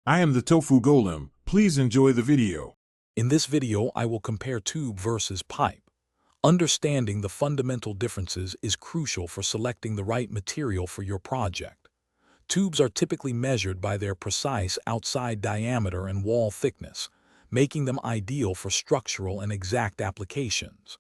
I am the Tofu Golem. Please enjoy the video. In this video, I will compare tube versus pipe. Understanding the fundamental differences is crucial for selecting the right material for your project. Tubes are typically measured by their precise outside diameter and wall thickness, making them ideal for structural and exact applications.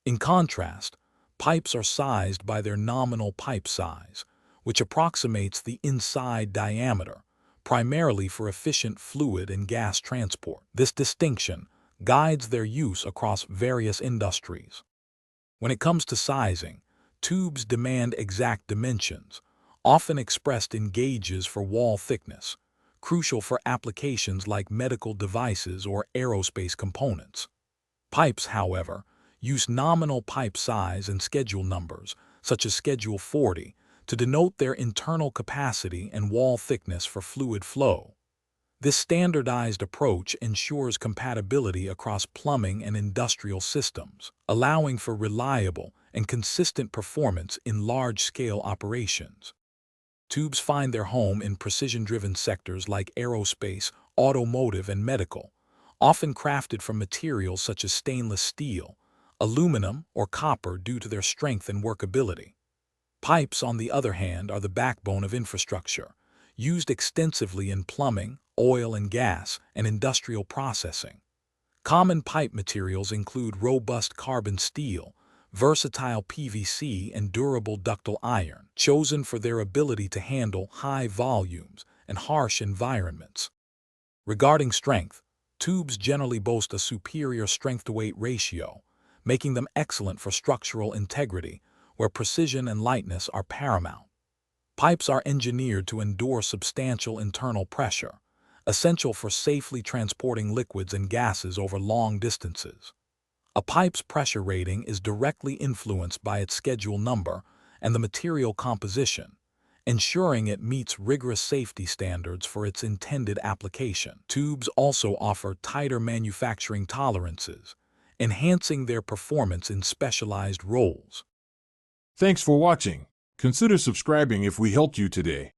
In contrast, pipes are sized by their nominal pipe size, which approximates the inside diameter, primarily for efficient fluid and gas transport. This distinction guides their use across various industries. When it comes to sizing, tubes demand exact dimensions, often expressed in gauges for wall thickness, crucial for applications like medical devices or aerospace components. Pipes, however, use nominal pipe size and schedule numbers, such as Schedule 40, to denote their internal capacity and wall thickness for fluid flow. This standardized approach ensures compatibility across plumbing and industrial systems, allowing for reliable and consistent performance in large-scale operations. Tubes find their home in precision-driven sectors like aerospace, automotive, and medical, often crafted from materials such as stainless steel, aluminum, or copper due to their strength and workability. Pipes, on the other hand, are the backbone of infrastructure, used extensively in plumbing, oil and gas, and industrial processing. Common pipe materials include robust carbon steel, versatile PVC, and durable ductile iron, chosen for their ability to handle high volumes and harsh environments. Regarding strength, tubes generally boast a superior strength-to-weight ratio, making them excellent for structural integrity, where precision and lightness are paramount. Pipes are engineered to endure substantial internal pressure, essential for safely transporting liquids and gases over long distances. A pipe's pressure rating is directly influenced by its schedule number and the material composition, ensuring it meets rigorous safety standards for its intended application. Tubes also offer tighter manufacturing tolerances, enhancing their performance in specialized roles. Thanks for watching. Consider subscribing if we helped you today.